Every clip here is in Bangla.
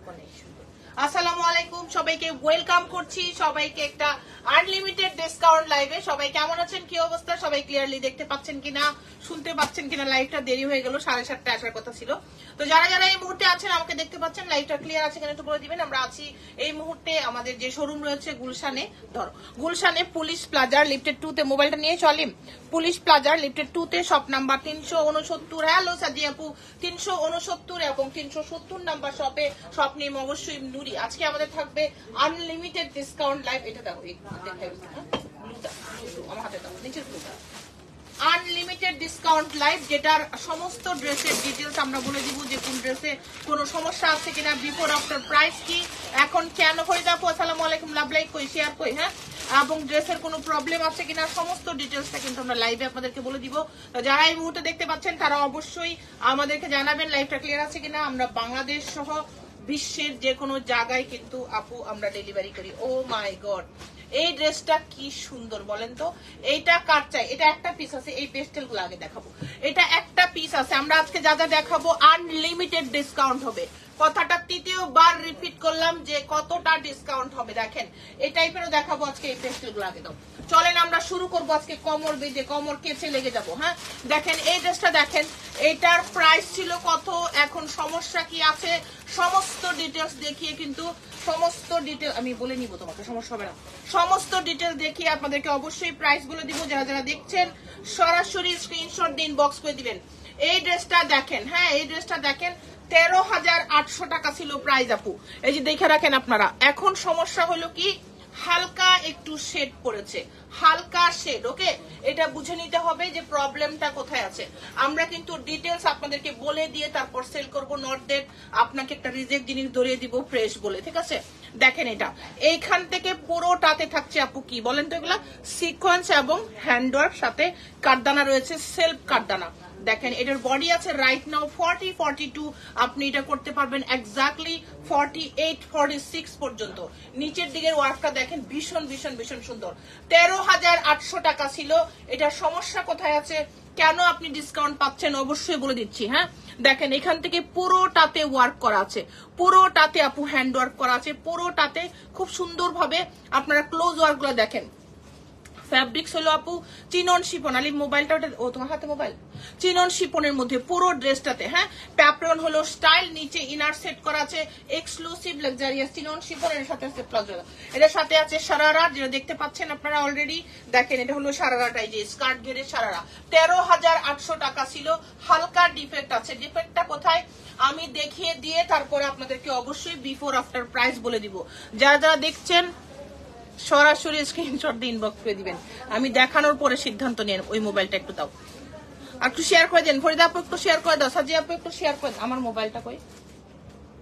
আসসালামু আলাইকুম, সবাইকে ওয়েলকাম করছি, সবাইকে একটা আনলিমিটেড ডিসকাউন্ট লাইভে। সবাই কেমন আছেন, কি অবস্থা? সবাই ক্লিয়ারলি দেখতে পাচ্ছেন কিনা, শুনতে পাচ্ছেন কিনা? লাইভটা দেরি হয়ে গেল, 7:30 আসার কথা ছিল। তো যারা যারা এই মুহূর্তে আছেন আমাকে দেখতে পাচ্ছেন, লাইভটা ক্লিয়ার আছে কিনা একটু বলে দিবেন। আমরা আছি এই মুহূর্তে আমাদের যে শোরুম রয়েছে গুলশানে, ধরো গুলশানে পুলিশ প্লাজার লিফটেড 2 তে। মোবাইলটা নিয়ে চলিম। পুলিশ প্লাজার লিফটেড 2 তে, শপ নাম্বার 369। হ্যালো সাজি আপু, 369 এবং 370 নাম্বার শপে। শপ নেম অবশ্যই নুরি। আজকে আমাদের থাকবে আনলিমিটেড ডিসকাউন্ট লাইভ। এটা দেখো, আমার হাতে দাও, নিচের ব্লুটা। আনলিমিটেড ডিসকাউন্ট লাইভ, যেটার সমস্ত ড্রেসের ডিটেলস আমরা বলে দিব, যে কোন ড্রেসে কোনো সমস্যা আছে কিনা, বিফোর আফটার প্রাইস কি, এখন কেন করে যাবো। আসসালামু আলাইকুম, লাভ লাইক কই, শেয়ার কই, হ্যাঁ, এবং ড্রেসের কোনো প্রবলেম আছে কিনা সমস্ত ডিটেলসটা কিন্তু আমরা লাইভে আপনাদেরকে বলে দিব। যারা এই মুহূর্তে দেখতে পাচ্ছেন তারা অবশ্যই আমাদেরকে জানাবেন লাইভটা ক্লিয়ার আছে কিনা। আমরা বাংলাদেশ সহ বিশ্বের যে কোনো জায়গায় কিন্তু আপু আমরা ডেলিভারি করি। ও মাই গড, এই ড্রেসটা কি সুন্দর বলেন তো। এইটা কার চাই? এটা একটা পিস আছে, এই পেস্টেল গুলো আগে দেখাবো। এটা একটা পিস আছে, আমরা আজকে যা যা দেখাবো আনলিমিটেড ডিসকাউন্ট হবে। কথাটা তৃতীয়বার রিপিট করলাম যে কতটা ডিসকাউন্ট হবে। দেখেন এই টাইপেরও দেখাবো আজকে, এই পেস্টেল গুলো আগে দাও। চলেন আমরা শুরু করবো আজকে কমর বেজে, কমর কেচে লেগে যাবো। হ্যাঁ দেখেন এই ড্রেসটা দেখেন, এটার প্রাইস ছিল কত, এখন সমস্যা কি আছে, সমস্ত ডিটেলস দেখিয়ে কিন্তু সমস্ত ডিটেল আমি বলে নিব, তোমাকে সমস্যা হবে না। সমস্ত ডিটেল দেখিয়ে আপনাদেরকে অবশ্যই প্রাইস বলে দিব। যারা যারা দেখছেন সরাসরি স্ক্রিনশট দিন, বক্স করে দিবেন। এই ড্রেসটা দেখেন, হ্যাঁ এই ড্রেসটা দেখেন, 13,800 টাকা ছিল প্রাইস আপু। এই যে দেখে রাখেন আপনারা। এখন সমস্যা হলো কি, হালকা একটু শেড পড়েছে, হালকা শেড। ওকে, এটা বুঝে নিতে হবে যে প্রবলেমটা কোথায় আছে। আমরা কিন্তু ডিটেলস আপনাদেরকে বলে দিয়ে তারপর সেল করব, নট দ্যাট আপনাকে একটা রিজেক্ট জিনিস ধরিয়ে দিব ফ্রেশ বলে, ঠিক আছে। দেখেন এটা এইখান থেকে পুরোটাতে থাকছে আপু কি বলেন তো, এগুলা সিকোয়েন্স এবং হ্যান্ডওয়ার্ক, সাথে কাঠদানা রয়েছে, সেলফ কাঠদানা। দেখেন এটার বডি আছে রাইট নাও 40, 42, আপনি এটা করতে পারবেন এক্স্যাক্টলি 48, 46 পর্যন্ত। নিচের দিকের ওয়ার্কটা দেখেন, ভীষণ ভীষণ ভীষণ সুন্দর। 13,800 টাকা ছিল। এটা সমস্যা কোথায় আছে, কেন আপনি ডিসকাউন্ট পাচ্ছেন অবশ্যই বলে দিচ্ছি। হ্যাঁ দেখেন এখান থেকে পুরোটাতে ওয়ার্ক করা আছে, পুরোটাতে আপু হ্যান্ড ওয়ার্ক করা আছে, পুরোটাতে খুব সুন্দরভাবে আপনারা ক্লোজ ওয়ার্ক গুলো দেখেন। ফ্যাব্রিক্স হলো আপু চিনন শিফন। আলি মোবাইলটা, ও তোমার হাতে মোবাইল। চিনন শিফনের মধ্যে পুরো ড্রেসটাতে, হ্যাঁ প্যাপ্রন হলো স্টাইল, নিচে ইনার সেট করা আছে, এক্সক্লুসিভ লাক্সারিয়াস চিনন শিফন। এর সাথে আছে প্লাজো, এটার সাথে আছে সারারা, যেটা দেখতে পাচ্ছেন আপনারা অলরেডি। দেখেন এটা হলো সারারাটাই, যে স্কার্ট গেরের সারারা। 13,800 টাকা ছিল। হালকা ডিফেক্ট আছে, ডিফেক্টটা কোথায় আমি দেখিয়ে দিয়ে তারপরে আপনাদেরকে অবশ্যই বিফোর আফটার প্রাইস বলে দিব। যারা যারা দেখছেন সরাসরি স্ক্রিনশট দিয়ে ইনবক্স করে দিবেন, আমি দেখানোর পরে সিদ্ধান্ত নেন। ওই মোবাইলটা একটু দাও, একটু শেয়ার করে দেন। ফরিদা আপু একটু শেয়ার করে দাও, সাজি আপু একটু শেয়ার করে দাও। আমার মোবাইলটা কই,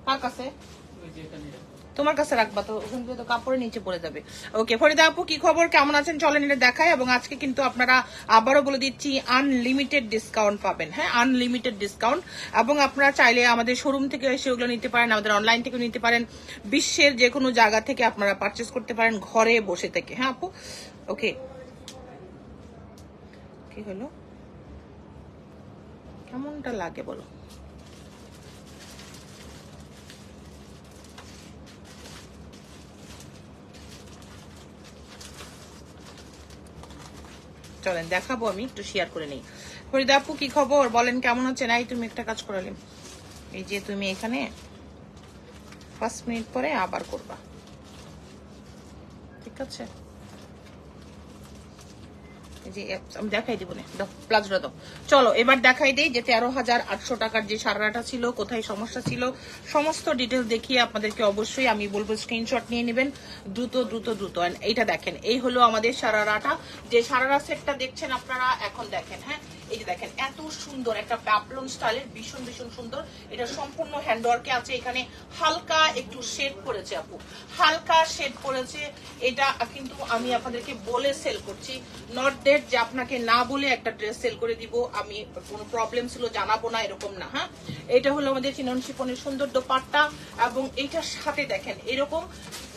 কার কাছে? তোমার কাছে রাখবা তো, ওখান থেকে তো কাপড়ের নিচে পড়ে যাবে। ওকে ফরিদা আপু কি খবর, কেমন আছেন? চলেন এটা দেখায়। এবং আজকে কিন্তু আপনারা আবারও বলে দিচ্ছি আনলিমিটেড ডিসকাউন্ট পাবেন। হ্যাঁ আনলিমিটেড ডিসকাউন্ট, এবং আপনারা চাইলে আমাদের শোরুম থেকে এসে ওগুলো নিতে পারেন, আমাদের অনলাইন থেকে নিতে পারেন, বিশ্বের যে কোনো জায়গা থেকে আপনারা পারচেস করতে পারেন ঘরে বসে থেকে। হ্যাঁ আপু ওকে, কি হলো, কেমনটা লাগে বলো? চলেন দেখাবো, আমি একটু শেয়ার করে নিই। ফরিদা আপু কি খবর বলেন, কেমন আছেন? এই তুমি একটা কাজ করালে, এই যে তুমি এখানে 5 মিনিট পরে আবার করবা, ঠিক আছে? আমি দেখাই দিব না, প্লাজোটা দাও। চলো এবার দেখাই দিই যে 13,800 টাকার যে সারারাটা ছিল, কোথায় সমস্যা ছিল, সমস্ত ডিটেলস দেখিয়ে আপনাদেরকে অবশ্যই আমি বলবো স্ক্রিনশট নিয়ে নেবেন দ্রুত দ্রুত দ্রুত। এইটা দেখেন, এই হলো আমাদের সারারাটা, যে সারারা সেটটা দেখছেন আপনারা এখন। দেখেন হ্যাঁ এই যে দেখেন, এত সুন্দর একটা প্যাপলন স্টাইলের, ভীষণ ভীষণ সুন্দর। এটা সম্পূর্ণ হ্যান্ডওয়ার্কে আছে, এখানে হালকা একটু শেড পড়েছে আপু, হালকা শেড পড়েছে। এটা কিন্তু আমি আপনাদেরকে বলে সেল করছি, নট ডেট যে আপনাকে না বলে একটা ড্রেস সেল করে দিব, আমি কোনো প্রবলেম ছিল জানাবো না, এরকম না। হ্যাঁ এটা হলো আমাদের চিনন শিফনের সুন্দর দোপাট্টা, এবং এইটার সাথে দেখেন এরকম,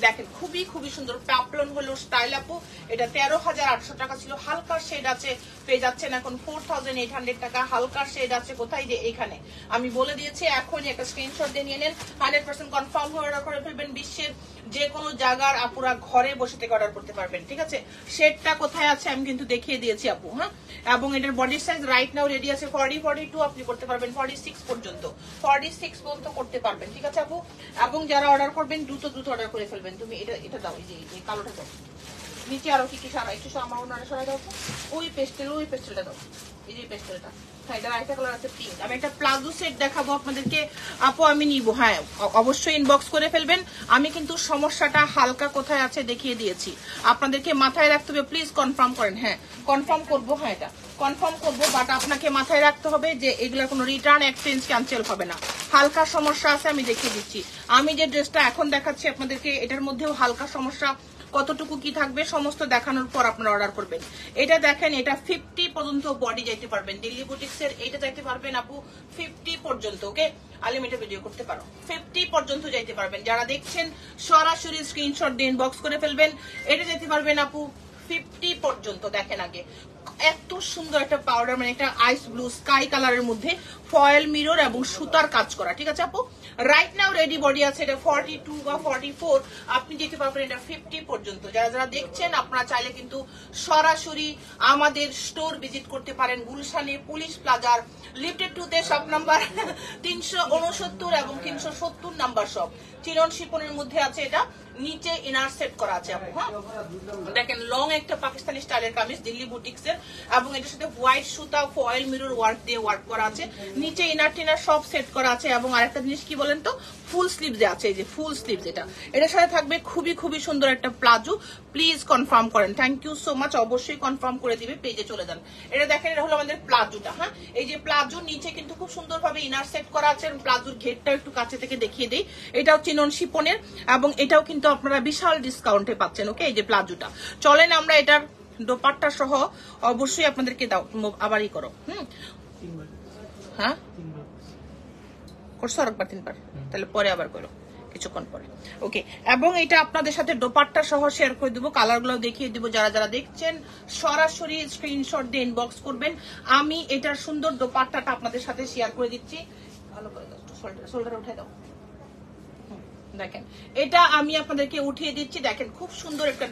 দেখেন খুবই খুবই সুন্দর প্যাপলন হলো স্টাইল আপু। এটা 13,800 টাকা ছিল, হালকা শেড আছে, পেয়ে যাচ্ছেন এখন 4,000 2800 টাকা। হালকা শেড আছে কোথায়, যে এইখানে আমি বলে দিয়েছি। এখন একটা স্ক্রিনশট দিয়ে নিয়ে নেন, 100% কনফার্ম হয়ে অর্ডার করে ফেলবেন। বিশ্বের যে কোনো জায়গার আপুরা ঘরে বসে থেকে অর্ডার করতে পারবেন, ঠিক আছে। শেডটা কোথায় আছে আমি কিন্তু দেখিয়ে দিয়েছি আপু, হ্যাঁ। এবং এটার body size right now ready আছে 40, 42 আপনি করতে পারবেন, 46 পর্যন্ত, 46 পর্যন্ত করতে পারবেন, ঠিক আছে আপু। এবং যারা অর্ডার করবেন দ্রুত অর্ডার করে ফেলবেন। তুমি এটা দাও, এই যে কালোটা দাও, নিচে আরো কি সারা একটু আমার ওনারা সরাই দাও, ওই পেস্টেলটা দাও, এই যে পেস্টেলটা, হ্যাঁ এটা আরেকটা কালার আছে পিঙ্ক। আমি একটা প্লাজো সেট দেখাবো আপনাদেরকে আপু, আমি নিব, হ্যাঁ অবশ্যই ইনবক্স করে ফেলবেন। আমি কিন্তু সমস্যাটা হালকা কোথায় আছে দেখিয়ে দিয়েছি, আপনাদেরকে মাথায় রাখতে হবে, প্লিজ কনফার্ম করেন। হ্যাঁ কনফার্ম করবো, হ্যাঁ এটা কনফার্ম করবো, বাট আপনাকে মাথায় রাখতে হবে যে এগুলোর কোনো রিটার্ন এক্সচেঞ্জ ক্যান্সেল হবে না। হালকা সমস্যা আছে আমি দেখিয়ে দিচ্ছি। আমি যে ড্রেসটা এখন দেখাচ্ছি আপনাদেরকে, এটার মধ্যেও হালকা সমস্যা কতটুকু কি থাকবে সমস্ত দেখানোর পর আপনারা অর্ডার করবেন। এটা দেখেন, এটা 50 পর্যন্ত বডি যাইতে পারবেন, দিল্লি বুটিক্সের এটা যাইতে পারবেন আপু 50 পর্যন্ত। ওকে, আনলিমিটেড ভিডিও করতে পারো, 50 পর্যন্ত যাইতে পারবেন। যারা দেখছেন সরাসরি স্ক্রিনশট দিয়ে ইনবক্স করে ফেলবেন। এটা যেতে পারবেন আপু 50 পর্যন্ত। দেখেন আগে এত সুন্দর একটা পাউডার, মানে একটা আইস ব্লু স্কাই কালারের মধ্যে ফয়েল মিরর এবং সুতার কাজ করা, ঠিক আছে আপু। রাইট নাও রেডি বডি আছে, এটা 42 বা 44 আপনি যেতে পারবেন এটা 50 পর্যন্ত। যারা দেখছেন আপনারা চাইলে কিন্তু সরাসরি আমাদের স্টোর ভিজিট করতে পারেন, গুলশানে পুলিশ প্লাজার লিফটেড 2 তে শপ নাম্বার 369 এবং 370 নাম্বার শপ। চিনন শিপনের মধ্যে আছে, এটা নিচে ইনার সেট করা আছে আপু, হ্যাঁ দেখেন লং একটা পাকিস্তানি স্টাইলের কামিজ দিল্লি বুটিক্স এর, এবং এটার সাথে হোয়াইট সুতা ফয়েল মিরর ওয়ার্ক দিয়ে ওয়ার্ক করা আছে, নিচে ইনার টিনার সব সেট করা আছে। এবং আরেকটা জিনিস কি বলেন তো, ফুল স্লিভস আছে, এই যে ফুল স্লিভস, এটার সাথে থাকবে খুবই সুন্দর একটা প্লাজো। প্লিজ কনফার্ম করেন, থ্যাংক ইউ সো মাচ, অবশ্যই কনফার্ম করে দিবে, পেজে চলে যান। এটা দেখেন, এটা হলো আমাদের প্লাজোটা, হ্যাঁ এই যে প্লাজো নিচে কিন্তু খুব সুন্দরভাবে ইনার সেট করা আছে। প্লাজোর ঘেরটা একটু কাছে থেকে দেখিয়ে দিই, এটাও চিনন শিপনের এবং এটাও কিন্তু আপনারা বিশাল ডিসকাউন্টে পাচ্ছেন। ওকে, এই যে প্লাজোটা, চলেন আমরা এটার দোপাট্টা সহ অবশ্যই আপনাদেরকে দাও, আবারই করো, হ্যাঁ করছো আরেকবার 3বার, তাহলে পরে আবার করো কিছুক্ষণ পরে। ওকে, এবং এটা আপনাদের সাথে দোপাট্টা সহ শেয়ার করে দেবো, কালারগুলো দেখিয়ে দিব। যারা দেখছেন সরাসরি স্ক্রিনশট দিয়ে ইনবক্স করবেন। আমি এটার সুন্দর দোপাট্টাটা আপনাদের সাথে শেয়ার করে দিচ্ছি। ভালো করে দাও, শোল্ডার উঠে দাও, দেখেন এটা আমি আপনাদেরকে উঠিয়ে দিচ্ছি। দেখেন খুব সুন্দর একটা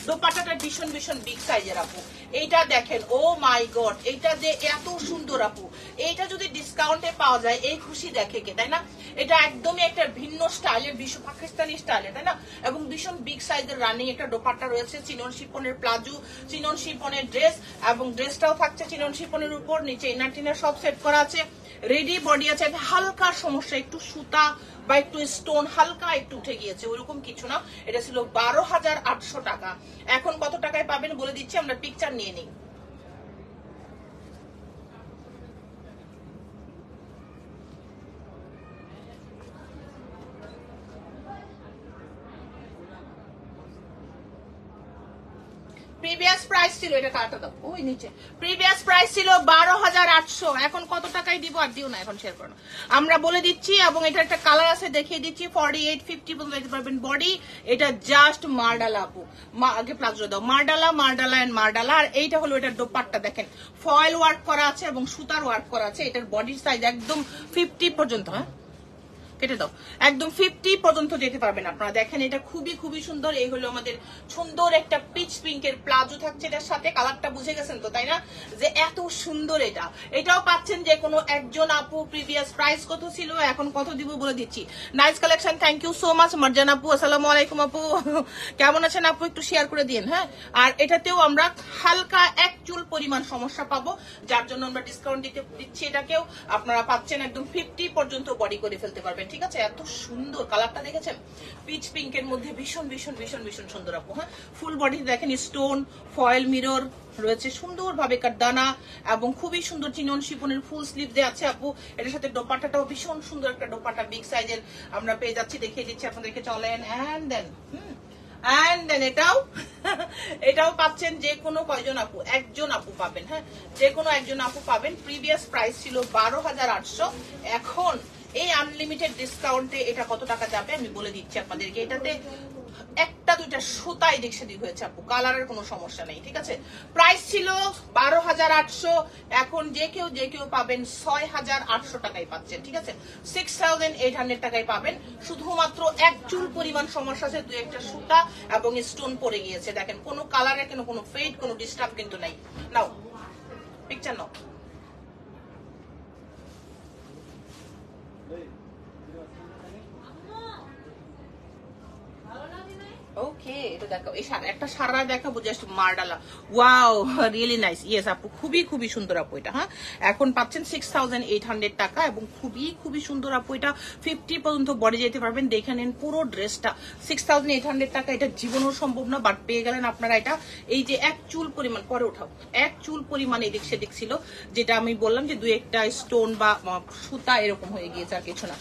দোপাট্টাটা ভীষণ বিগ সাইজের আপু। এইটা দেখেন, ও মাই গড, এইটা যে এত সুন্দর আপু, এইটা যদি ডিসকাউন্টে পাওয়া যায় এই খুশি দেখে কে, তাই না। এটা একদমই একটা ভিন্ন স্টাইলের, বিশ্ব পাকিস্তানি স্টাইলে, তাই না। এবং ভীষণ বিগ সাইজের রানিং একটা দোপাট্টা রয়েছে, চিনন শিপনের প্লাজো, চিনন শিপনের ড্রেস, এবং ড্রেসটাও থাকছে চিনন শিপনের উপর, নিচে ইনার টিনার সব সেট করা আছে, রেডি বডি আছে। হালকা সমস্যা, একটু সুতা বা একটু স্টোন হালকা একটু উঠে গিয়েছে, ওইরকম কিছু না। এটা ছিল 12,800 টাকা, এখন কত টাকায় পাবেন বলে দিচ্ছি, আমরা পিকচার নিয়ে নিই। প্রিভিয়াস প্রাইস ছিল, এটা কাটা দাও ওই নিচে, প্রিভিয়াস প্রাইস ছিল 12,800, এখন কত টাকায় দিব আর দিও না, এখন শেয়ার করো, আমরা বলে দিচ্ছি। এবং এটা একটা কালার আছে দেখিয়ে দিচ্ছি, 48, 50 পর্যন্ত দিতে পারবেন বডি। এটা জাস্ট মার্ডালা আপু, আগে প্লাজো দাও, মার্ডালা এন্ড মার্ডালা। আর এইটা হলো এটার দোপাট্টা, দেখেন ফয়েল ওয়ার্ক করা আছে এবং সুতার ওয়ার্ক করা আছে। এটার বডির সাইজ একদম 50 পর্যন্ত, হ্যাঁ কেটে দাও, একদম 50 পর্যন্ত যেতে পারবেন আপনারা। দেখেন এটা খুবই সুন্দর। এই হলো আমাদের সুন্দর একটা পিচ পিঙ্কের প্লাজো থাকছে এটার সাথে, কালারটা বুঝে গেছেন তো, তাই না, যে এত সুন্দর। এটাও পাচ্ছেন যে কোনো একজন আপু। প্রিভিয়াস প্রাইস কত ছিল, এখন কত দিব বলে দিচ্ছি। Nice collection, thank you so much Marjan আপু, আসসালামু আলাইকুম আপু, কেমন আছেন আপু, একটু শেয়ার করে দিন, হ্যাঁ। আর এটাতেও আমরা হালকা এক চুল পরিমাণ সমস্যা পাবো, যার জন্য আমরা ডিসকাউন্ট দিচ্ছি। এটাকেও আপনারা পাচ্ছেন একদম 50 পর্যন্ত বডি করে ফেলতে পারবেন, ঠিক আছে। এত সুন্দর কালারটা দেখেছেন, পিচ পিঙ্কের মধ্যে ভীষণ সুন্দর আপু, হ্যাঁ। ফুল বডি দেখেন স্টোন ফয়েল মিরর রয়েছে, সুন্দরভাবে কাটদানা এবং খুবই সুন্দর চিনন শিপনের ফুল স্লিভ দেওয়া আছে আপু। এটার সাথে দোপাট্টাটাও ভীষণ সুন্দর একটা দোপাট্টা, বিগ সাইজের আমরা পেয়ে যাচ্ছি, দেখিয়ে দিচ্ছি আপনাদেরকে, চলেন। এন্ড দেন এটাও পাচ্ছেন যে কোনো কয়জন আপু, একজন আপু পাবেন, হ্যাঁ যে কোনো একজন আপু পাবেন। প্রিভিয়াস প্রাইস ছিল 12,800, এখন এই আনলিমিটেড ডিসকাউন্টে এটা কত টাকা যাবে আমি বলে দিচ্ছি আপনাদেরকে। এটাতে একটা দুইটা সুতাই দিক সেদিক হয়েছে আপু, কালারের কোনো সমস্যা নেই, ঠিক আছে। প্রাইস ছিল 12,800, এখন যে কেউ পাবেন 6,800 টাকায় পাচ্ছেন, ঠিক আছে। 6,800 টাকায় পাবেন। শুধুমাত্র এক চুল পরিমাণ সমস্যা আছে, দুই একটা সুতা এবং স্টোন পরে গিয়েছে। দেখেন কোনো কালারের কোনো ফেড, কোনো ডিস্টার্ব কিন্তু নাই। নাও পিকচার নাও। ওকে, এটা দেখো, এই একটা সারা দেখাবো, জাস্ট মার্ডালা। Wow, really nice. ইয়েস আপু, খুবই সুন্দর আপু এটা। হ্যাঁ, এখন পাচ্ছেন 6,800 টাকা এবং খুবই সুন্দর আপু। এটা 50 পর্যন্ত বডি যেতে পারবেন। দেখে নেন পুরো ড্রেসটা 6,800 টাকা। এটা জীবনও সম্ভব না, বাট পেয়ে গেলেন আপনারা এটা। এই যে এক চুল পরিমাণ, পরে উঠাও, এক চুল পরিমাণ এদিক সেদিক ছিল, যেটা আমি বললাম যে দুই একটা স্টোন বা সুতা এরকম হয়ে গিয়েছে, আর কিছু না।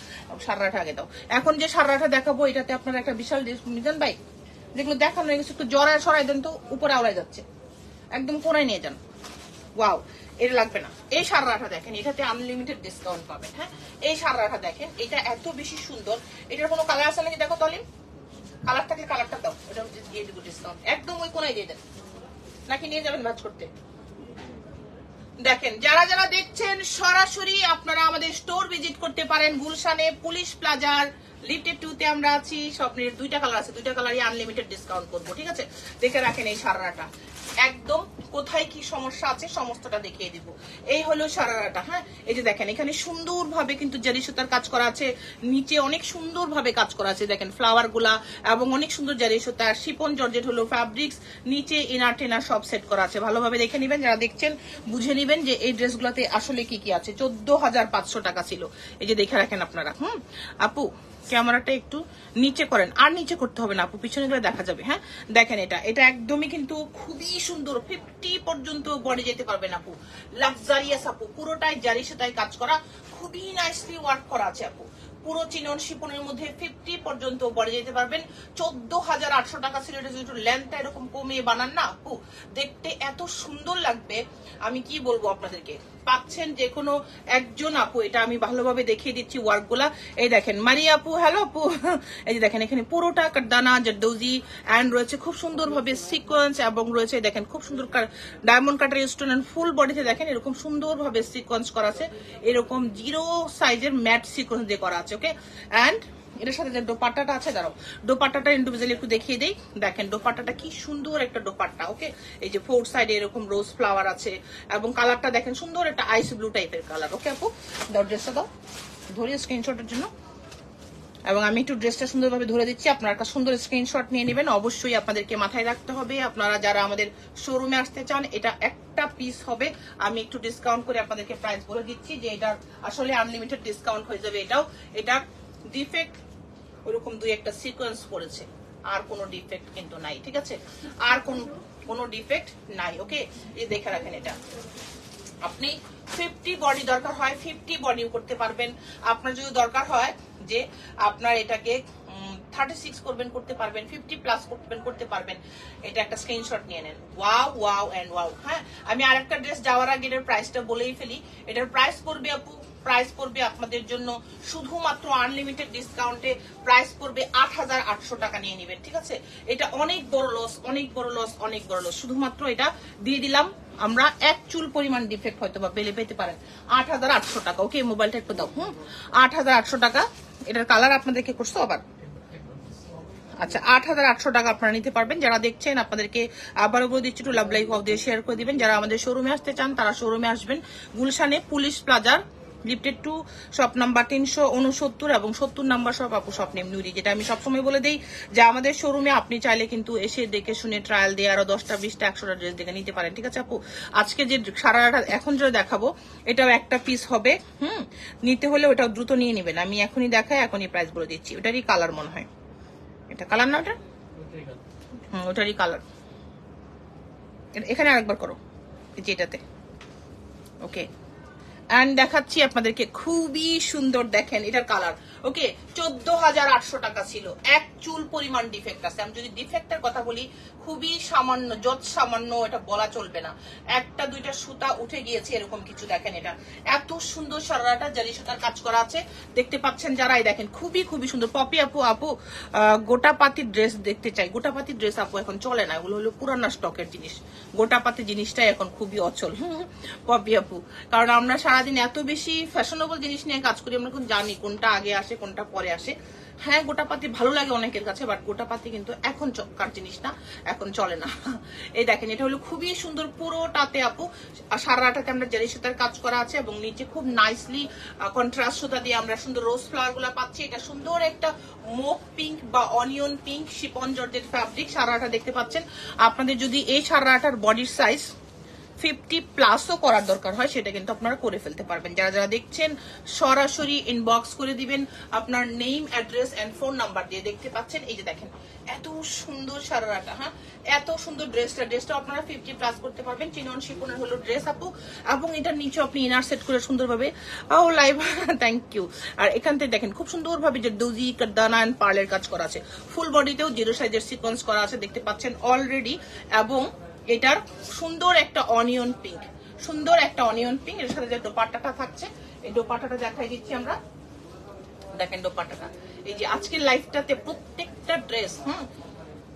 সারাটা আগে দাও। এখন যে সারাটা দেখাবো, এটাতে আপনারা একটা বিশাল মিজান ভাই, যেগুলো দেখানো হয়ে গেছে একটু জড়ায় সরাই দেন তো, উপরে আওড়ায় যাচ্ছে, একদম কোনায় নিয়ে যান। ওয়াও, এটা লাগবে না। এই সারাটা দেখেন, এটাতে আনলিমিটেড ডিসকাউন্ট পাবেন। হ্যাঁ, এই সারাটা দেখেন, এটা এত বেশি সুন্দর। এটার কোনো কালার আছে নাকি দেখো তলিন, কালার থাকলে কালারটা দাও, এটা দিয়ে দেবো ডিসকাউন্ট। একদম ওই কোনায় দিয়ে দেন, নাকি নিয়ে যাবেন ভাজ করতে। দেখেন, যারা দেখছেন সরাসরি আপনারা আমাদের স্টোর ভিজিট করতে পারেন। গুলশানে পুলিশ প্লাজার লিফটেড 2 তে আমরা আছি। স্বপ্নের দুইটা কালার আছে, দুইটা কালারই আনলিমিটেড ডিসকাউন্ট করবো, ঠিক আছে। দেখে রাখেন এই সারাটা, একদম কোথায় কি সমস্যা আছে সমস্তটা দেখিয়ে দিব। এই হলো সারাটা। হ্যাঁ, এই যে দেখেন, এখানে সুন্দরভাবে কিন্তু জারি সুতার কাজ করা আছে, নিচে অনেক সুন্দরভাবে কাজ করা আছে। দেখেন ফ্লাওয়ার গুলা এবং অনেক সুন্দর জারি সুতার শিপন জর্জেট হলো ফ্যাব্রিক্স, নিচে ইনার টেনার সব সেট করা আছে। ভালোভাবে দেখে নিবেন, যারা দেখছেন বুঝে নিবেন যে এই ড্রেসগুলোতে আসলে কি আছে। 14,500 টাকা ছিল। এই যে দেখে রাখেন আপনারা। আপু ক্যামেরাটা একটু নিচে করেন, আর নিচে করতে হবে না আপু, পিছনে গেলে দেখা যাবে। হ্যাঁ, দেখেন এটা একদমই কিন্তু খুবই সুন্দর। 50 পর্যন্ত বডি যেতে পারবেন আপু, লাক্সারিয়াস আপু, পুরোটাই জারি সুতায় কাজ করা, খুবই নাইসলি ওয়ার্ক করা আছে আপু। পুরো চিনন শিপনের মধ্যে 50 পর্যন্ত বডি যেতে পারবেন। 14,800 টাকা ছিল। এটা যদি একটু লেন্থটা এরকম কমিয়ে বানান না আপু, দেখতে এত সুন্দর লাগবে, আমি কি বলবো আপনাদেরকে। পাচ্ছেন যে কোনো একজন আপু, এটা আমি ভালোভাবে দেখিয়ে দিচ্ছি ওয়ার্ক গুলা। এই দেখেন মারিয়া আপু, হ্যালো আপু। এই যে দেখেন, এখানে পুরোটা কাটদানা জারদৌজি এন্ড রয়েছে খুব সুন্দর ভাবে সিকোয়েন্স, এবং রয়েছে দেখেন খুব সুন্দর ডায়মন্ড কাটার স্টোন এন্ড ফুল বডিতে দেখেন এরকম সুন্দর ভাবে সিকোয়েন্স করা আছে, এরকম 0 সাইজের ম্যাট সিকোয়েন্স দিয়ে করা আছে। ওকে, এন্ড এটার সাথে যে দোপাট্টাটা আছে, দাঁড়াও দোপাট্টাটা ইন্ডিভিজুয়ালি একটু দেখিয়ে দেই। দেখেন দোপাট্টাটা কি সুন্দর একটা দোপাট্টা। ওকে, এই যে 4 সাইডে এরকম রোজ ফ্লাওয়ার আছে, এবং কালারটা দেখেন সুন্দর একটা আইস ব্লু টাইপের কালার। ওকে আপু, দাও ড্রেসটা দাও, ধরিয়ে স্ক্রিনশটের জন্য। এবং আমি একটু ড্রেসটা সুন্দরভাবে ধরে দিচ্ছি, আপনারা একটা সুন্দর স্ক্রিনশট নিয়ে নেবেন। অবশ্যই আপনাদেরকে মাথায় রাখতে হবে, আপনারা যারা আমাদের শোরুমে আসতে চান, এটা একটা পিস হবে। আমি একটু ডিসকাউন্ট করে আপনাদেরকে প্রাইস বলে দিচ্ছি যে এটা আসলে আনলিমিটেড ডিসকাউন্ট হয়ে যাবে। এটা ডিফেক্ট ওরকম দুই একটা সিকোয়েন্স পড়েছে, আর কোনো ডিফেক্ট কিন্তু নাই, ঠিক আছে, আর কোনো ডিফেক্ট নাই। ওকে, এই দেখে রাখেন, এটা আপনি 50 বডি দরকার হয় 50 বডিও করতে পারবেন। আপনার যদি দরকার হয় যে আপনার এটাকে 36 করবেন, করতে পারবেন, 50 প্লাস করতে পারবেন। এটা একটা স্ক্রিনশট নিয়ে নেন। Wow and wow. হ্যাঁ, আমি আরেকটা ড্রেস যাওয়ার আগে এটার প্রাইসটা বলেই ফেলি। এটার প্রাইস পড়বে আপু, প্রাইস পড়বে আপনাদের জন্য শুধুমাত্র আনলিমিটেড ডিসকাউন্টে প্রাইস পড়বে 8,800 টাকা নিয়ে নেবেন, ঠিক আছে। এটা অনেক বড় লস। শুধুমাত্র এটা দিয়ে দিলাম আমরা, এক চুল পরিমাণ ডিফেক্ট হয়তো বা পেলে পেতে পারেন। 8,800 টাকা। ওকে, মোবাইলটা একটু দাও। 8,800 টাকা। এটার কালার আপনাদেরকে করছো আবার। আচ্ছা, 8,800 টাকা আপনারা নিতে পারবেন। যারা দেখছেন আপনাদেরকে আবারও বলে দিচ্ছি, একটু লাভ লাইক অফ দিয়ে শেয়ার করে দিবেন। যারা আমাদের শোরুমে আসতে চান তারা শোরুমে আসবেন, গুলশানে পুলিশ প্লাজার লিফটেড 2 শপ নাম্বার 369 এবং 70 নাম্বার শপ আপু শপ নেম নুরি। যেটা আমি সবসময় বলে দিই যে আমাদের শোরুমে আপনি চাইলে কিন্তু এসে দেখে শুনে ট্রায়াল দিয়ে আরো 10টা 20টা 100টা ড্রেস দেখে নিতে পারেন, ঠিক আছে আপু। আজকে যে সারাটা এখন যেটা দেখাবো, এটাও একটা পিস হবে। নিতে হলে ওটাও দ্রুত নিয়ে নেবেন। আমি এখনই দেখাই, এখনই প্রাইস বলে দিচ্ছি। ওটারই কালার মনে হয়, এটা কালার না ওটা, ওটারই কালার। এখানে আরেকবার করো, যেটাতে। ওকে, এন্ড দেখাচ্ছি আপনাদেরকে, খুবই সুন্দর। দেখেন এটার কালার ওকে 14,800 টাকা ছিল। এক চুল পরিমাণ ডিফেক্ট আছে। আমি যদি ডিফেক্টের কথা বলি খুবই সামান্য, যত সামান্য, এটা বলা চলবে না। একটা দুইটা সুতা উঠে গিয়েছে এরকম কিছু। দেখেন এটা এত সুন্দর সারারাটা জারি সুতার কাজ করা আছে, দেখতে পাচ্ছেন যারাই, দেখেন খুবই খুবই সুন্দর। পপি আপু গোটাপাতি ড্রেস দেখতে চাই। গোটাপাতি ড্রেস আপু এখন চলে না, এগুলো হলো পুরানা স্টকের জিনিস। গোটাপাতি জিনিসটাই এখন খুবই অচল পপি আপু, কারণ আমরা সারাদিন এত বেশি ফ্যাশনেবল জিনিস নিয়ে কাজ করি, আমরা এখন জানি কোনটা আগে আসে কোনটা পরে আসে। হ্যাঁ গোটাপাতি ভালো লাগে অনেকের কাছে, বাট গোটাপাতি কিন্তু এখন চক্কার জিনিস না, এখন চলে না। এই দেখেন এটা হলো খুবই সুন্দর পুরোটাতে আপু সারাটাতে আমরা জারি সুতার কাজ করা আছে, এবং নিচে খুব নাইসলি কন্ট্রাস্ট সুতা দিয়ে আমরা সুন্দর রোজ ফ্লাওয়ার গুলা পাচ্ছি। এটা সুন্দর একটা মোভ পিঙ্ক বা onion pink Shipon georgette fabric সারাটা দেখতে পাচ্ছেন। আপনাদের যদি এই সারাটার বডির সাইজ 50+ করার দরকার হয়, সেটা কিন্তু আপনারা করে ফেলতে পারবেন। যারা যারা দেখছেন সরাসরি ইনবক্স করে দিবেন আপনার name, address and phone number দিয়ে। দেখতে পাচ্ছেন এই যে দেখেন এত সুন্দর সারারাটা, হ্যাঁ এত সুন্দর ড্রেসটা আপনারা 50+ করতে পারবেন। চিনন শিপনের হলো ড্রেস আপু, এবং এটার নিচে আপনি ইনার সেট করে সুন্দরভাবে লাইভ থ্যাংক ইউ। আর এখান থেকে দেখেন খুব সুন্দরভাবে যে ডোজি কারদানা এন্ড পার্লের কাজ করা আছে। ফুল বডিতেও 0 সাইজের সিকোয়েন্স করা আছে, দেখতে পাচ্ছেন অলরেডি। এবং এটার সুন্দর একটা অনিয়ন পিঙ্ক, সুন্দর একটা অনিয়ন পিঙ্ক, এর সাথে যে দোপাট্টাটা থাকছে, এই দোপাট্টাটা দেখাই দিচ্ছি আমরা। দেখেন দোপাট্টাটা, এই যে আজকের লাইফটাতে প্রত্যেকটা ড্রেস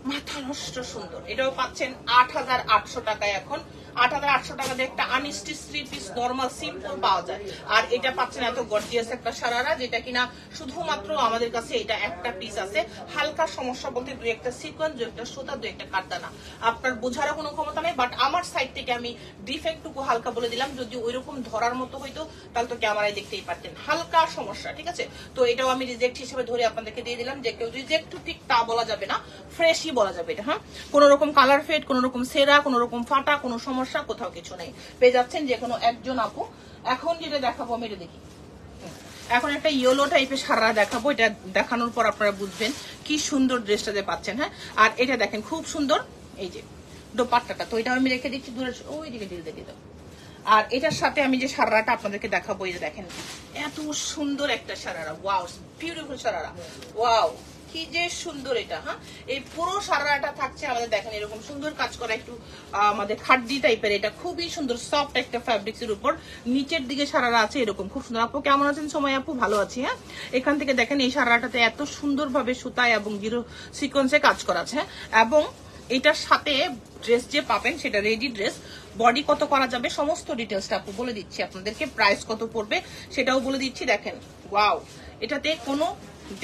মাথা নষ্ট সুন্দর। এটাও পাচ্ছেন 8,800 টাকায়। এখন 8,800 টাকা দিয়ে একটা আনস্টিচ 3 পিস নরমাল সিম্পল পাওয়া যায়। আর এটা পাচ্ছেন এত গর্জিয়াস একটা সারারা, যেটা কিনা শুধুমাত্র আমাদের কাছে এটা একটা পিস আছে। হালকা সমস্যা বলতে 2-1টা সিকোয়েন্স, 2-1টা সুতা, 2-1টা কারদানা, আপনার বোঝার কোনো ক্ষমতা নেই। বাট আমার সাইড থেকে আমি ডিফেক্টটুকু হালকা বলে দিলাম। যদি ওইরকম ধরার মতো হইতো তাহলে তো ক্যামেরায় দেখতেই পারতেন। হালকা সমস্যা, ঠিক আছে। তো এটাও আমি রিজেক্ট হিসেবে ধরে আপনাদেরকে দিয়ে দিলাম, যে কেউ রিজেক্ট ঠিক তা বলা যাবে না, ফ্রেশই বলা যাবে এটা। হ্যাঁ কোনো রকম কালার ফেড, কোনো রকম সেরা, কোনো রকম ফাটা, কোনো সমস্যা কোথাও কিছু নেই, পেয়ে যাচ্ছেন যে কোনো একজন আপু। এখন যেটা দেখাবো আমি এটা দেখি, এখন একটা ইয়েলো টাইপের সারা দেখাবো। এটা দেখানোর পর আপনারা বুঝবেন কি সুন্দর ড্রেসটাতে পাচ্ছেন। হ্যাঁ আর এটা দেখেন খুব সুন্দর এই যে দোপাট্টাটা, তো এটা আমি রেখে দিচ্ছি দূরে, ওই দিকে দিয়ে দাও। আর এটার সাথে আমি যে সারাটা আপনাদেরকে দেখাবো, এই যে দেখেন এত সুন্দর একটা sharara, wow beautiful sharara, wow কি যে সুন্দর এটা। হ্যাঁ এই পুরো সারাটা থাকছে আমাদের, দেখেন এরকম সুন্দর কাজ করা, একটু আমাদের খাড্ডি টাইপের। এটা খুবই সুন্দর সফট একটা ফ্যাব্রিক্স এর উপর, নিচের দিকে সারারা আছে এরকম খুব সুন্দর। আপু কেমন আছেন? সময় আপু ভালো আছি। হ্যাঁ এখান থেকে দেখেন এই সারাটাতে এত সুন্দর ভাবে সুতায় এবং 0 সিকোয়েন্সে কাজ করা আছে। এবং এটার সাথে ড্রেস যে পাবেন সেটা রেডি ড্রেস, বডি কত করা যাবে সমস্ত ডিটেলসটা আপু বলে দিচ্ছি আপনাদেরকে, প্রাইস কত পড়বে সেটাও বলে দিচ্ছি। দেখেন ওয়াও এটাতে কোনো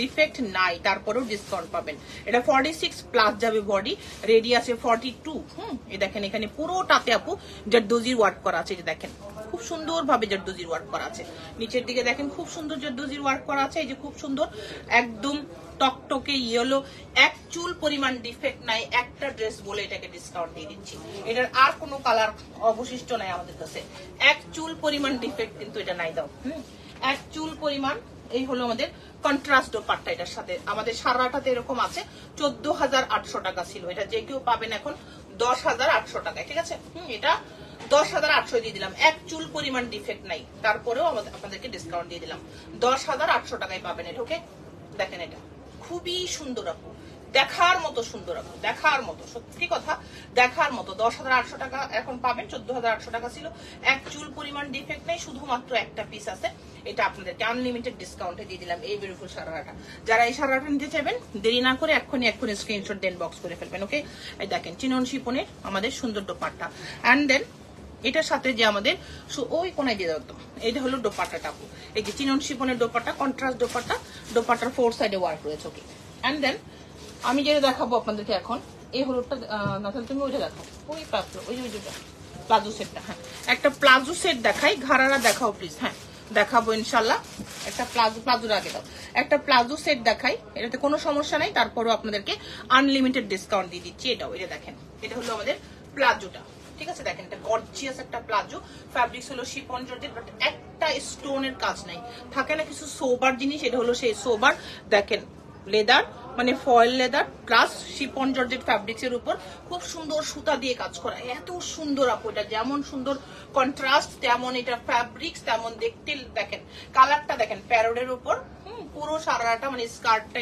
ডিফেক্ট নাই, তারপরেও ডিসকাউন্ট পাবেন। এটা 46+ যাবে বডি, রেডি আছে 42। এই দেখেন এখানে পুরোটাতে আপু জারদোজির ওয়ার্ক করা আছে, যে দেখেন খুব সুন্দর ভাবে জারদোজির ওয়ার্ক করা আছে। নিচের দিকে দেখেন খুব সুন্দর জারদোজির ওয়ার্ক করা আছে, এই যে খুব সুন্দর একদম টকটকে ইয়েলো, এক চুল পরিমাণ ডিফেক্ট নাই। একটা ড্রেস বলে এটাকে ডিসকাউন্ট দিয়ে দিচ্ছি, এটার আর কোনো কালার অবশিষ্ট নাই আমাদের কাছে। এক চুল পরিমাণ ডিফেক্ট কিন্তু এটা নাই দাও, এক চুল পরিমাণ। এই হলো আমাদের কন্ট্রাস্ট দোপাট্টা, এটার সাথে আমাদের সারাটাতে এরকম আছে। 14,800 টাকা ছিল, এটা যে কেউ পাবেন এখন 10,800 টাকায়, ঠিক আছে। এটা 10,800 দিয়ে দিলাম, এক চুল পরিমাণ ডিফেক্ট নাই, তারপরেও আপনাদেরকে ডিসকাউন্ট দিয়ে দিলাম। 10,800 টাকায় পাবেন এটা, ওকে। দেখেন এটা খুবই সুন্দর আপু, দেখার মতো সুন্দর আপু, দেখার মতো, সত্যি কথা দেখার মতো। 10,800 টাকা এখন পাবেন, 14,800 টাকা ছিল। এক চুল পরিমাণ ডিফেক্ট নেই, শুধুমাত্র একটা পিস আছে। এটা আপনাদেরকে আনলিমিটেড ডিসকাউন্টে দিয়ে দিলাম এই বিউটিফুল সারাটা। যারা এই সারাটা নিতে চাইবেন দেরি না করে এক্ষুনি স্ক্রিনশট দেন, বক্স করে ফেলবেন, ওকে। এই দেখেন চিনন শিপনের আমাদের সুন্দর দোপাট্টা, অ্যান্ড দেন এটার সাথে যে আমাদের ওই কোনায় দিয়ে দাও তো, এটা হলো দোপাট্টাটা আপু। এই যে চিনন শিপনের দোপাট্টা, কন্ট্রাস্ট দোপাট্টা, দোপাট্টার 4 সাইডে ওয়ার্ক রয়েছে, ওকে। অ্যান্ড দেন আমি যেটা দেখাবো আপনাদেরকে এখন, এই হলুদটা না তাহলে তুমি ওইটা দেখাও, ওই প্লাজো, ওই যে প্লাজো সেটটা। হ্যাঁ একটা প্লাজো সেট দেখাই, ঘাড়ারা দেখাও প্লিজ। হ্যাঁ দেখাবো ইনশাল্লাহ, একটা প্লাজোর আগে দাও, একটা প্লাজো সেট দেখাই, এটাতে কোনো সমস্যা নাই, তারপরেও আপনাদেরকে আনলিমিটেড ডিসকাউন্ট দিয়ে দিচ্ছি। এটাও এটা দেখেন, এটা হলো আমাদের প্লাজোটা, ঠিক আছে। দেখেন এটা গর্জিয়াস একটা প্লাজো, ফ্যাব্রিক্স হলো শিফন জর্জেট, বাট একটা স্টোনের কাজ নাই। থাকে না কিছু সোবার জিনিস, এটা হলো সেই সোবার। দেখেন লেদার মানে foil leather plus Shipon georgette fabrics এর উপর খুব সুন্দর সুতা দিয়ে কাজ করা, এত সুন্দর আপু। এটা যেমন সুন্দর কন্ট্রাস্ট, তেমন এটা ফ্যাব্রিক্স, তেমন দেখতে দেখেন কালারটা দেখেন প্যারোডের উপর। পুরো সারাটা মানে স্কার্টটা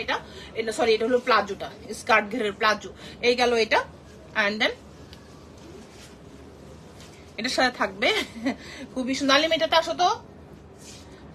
এটা সরি এটা হলো প্লাজোটা, স্কার্ট ঘেরের প্লাজো এই গেল এটা। অ্যান্ড দেন এটার সাথে থাকবে খুবই সুন্দর। আলিম এটাতে আসো তো।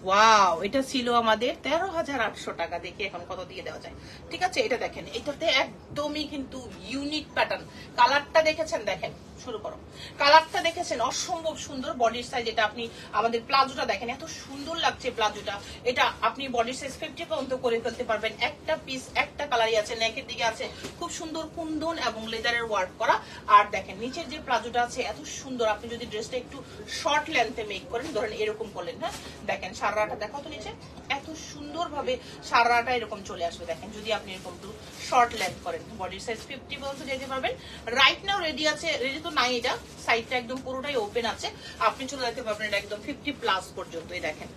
ওয়াও, এটা ছিল আমাদের 13,800 টাকা। দেখি এখন কত দিয়ে দেওয়া যায়। ঠিক আছে, এটা দেখেন, এটাতে একদমই কিন্তু ইউনিক প্যাটার্ন। কালারটা দেখেছেন, দেখেন শুরু করো, কালারটা দেখেছেন অসম্ভব সুন্দর। বডির সাইজ এটা আপনি আমাদের প্লাজোটা দেখেন এত সুন্দর লাগছে প্লাজোটা। এটা আপনি বডির সাইজ 50 পর্যন্ত করে ফেলতে পারবেন। একটা পিস একটা কালারই আছে, নেকের দিকে আছে খুব সুন্দর কুন্দন এবং লেদারের ওয়ার্ক করা। আর দেখেন নিচের যে প্লাজোটা আছে এত সুন্দর। আপনি যদি ড্রেসটা একটু শর্ট লেন্থে মেক করেন, ধরেন এরকম করলেন, হ্যাঁ দেখেন সারাটা দেখো তো নিচে এত সুন্দর ভাবে সারাটা এরকম চলে আসবে। দেখেন যদি আপনি এরকম একটু শর্ট লেন্থ করেন, বডির সাইজ 50 পর্যন্ত যেতে পারবেন। রাইট নাও রেডি আছে, রেডি তো নাই, এটা সাইডটা একদম পুরোটাই ওপেন আছে, আপনি চলে যেতে পারবেন এটা একদম 50 প্লাস পর্যন্ত। এই দেখেন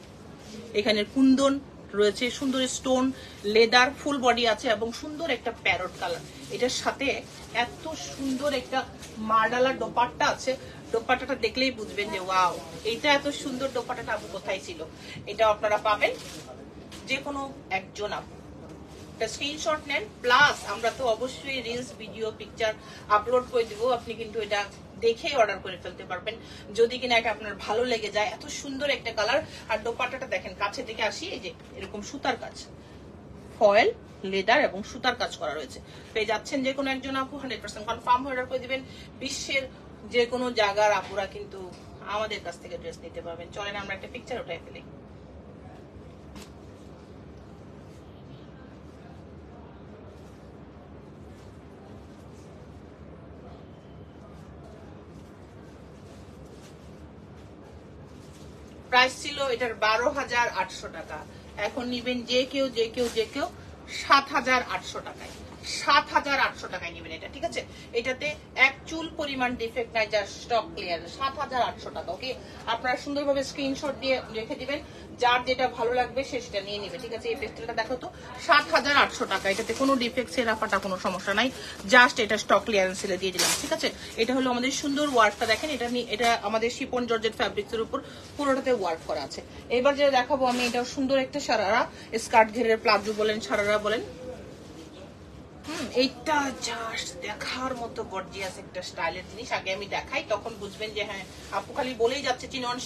এখানে কুন্দন রয়েছে, সুন্দর স্টোন লেদার ফুল বডি আছে এবং সুন্দর একটা প্যারট কালার। এটার সাথে এত সুন্দর একটা মার্ডালার দোপাট্টা আছে। দোপাট্টাটা দেখলেই বুঝবেন যে ওয়াও, এটা এত সুন্দর দোপাট্টাটা আপু কোথায় ছিল। এটা আপনারা পাবেন যে কোনো একজন আপু। একটা স্ক্রিনশট নেন, প্লাস আমরা তো অবশ্যই রিলস ভিডিও পিকচার আপলোড করে দিব, আপনি কিন্তু এটা দেখেই অর্ডার করে ফেলতে পারবেন যদি কিনা এটা আপনার ভালো লেগে যায়। এত সুন্দর একটা কালার। আর দোপাট্টাটা দেখেন, কাছে থেকে আসি, এই যে এরকম সুতার কাজ, ফয়েল লেদার এবং সুতার কাজ করা রয়েছে। পেয়ে যাচ্ছেন যে কোনো একজন আপু, 100% কনফার্ম অর্ডার করে দিবেন। বিশ্বের যে কোনো জায়গার আপুরা কিন্তু আমাদের কাছ থেকে ড্রেস নিতে পারবেন। চলেন আমরা একটা পিকচার উঠাই ফেলি। প্রাইস ছিল এটার 12,800 টাকা। এখন নিবেন যে কেউ 7,800 টাকায়, 7,800 টাকায় নিবেন এটা। ঠিক আছে, এটাতে এক চুল পরিমাণ ডিফেক্ট নাই, যার স্টক ক্লিয়ার। 7,800 টাকা। ওকে, আপনারা সুন্দরভাবে স্ক্রিনশট দিয়ে রেখে দিবেন, যার যেটা ভালো লাগবে সে সেটা নিয়ে নেবে। ঠিক আছে, এই পেস্টেলটা দেখো তো, 7,800 টাকা। এটাতে কোনো ডিফেক্ট সেরা ফাটা কোনো সমস্যা নাই, জাস্ট এটা স্টক ক্লিয়ারেন্স সেলে দিয়ে দিলাম। ঠিক আছে, এটা হলো আমাদের সুন্দর ওয়ার্কটা দেখেন। এটা আমাদের শিপন জর্জেট ফ্যাব্রিক্স এর উপর পুরোটাতে ওয়ার্ক করা আছে। এবার যেটা দেখাবো আমি, এটা সুন্দর একটা সারারা স্কার্ট ঘেরের প্লাজো বলেন, সারারা বলেন। এইটা জাস্ট দেখার মতো গর্জিয়াস একটা স্টাইলের জিনিস। আগে আমি দেখাই, তখন বুঝবেন যে হ্যাঁ আপু খালি বলেই যাচ্ছে চিনন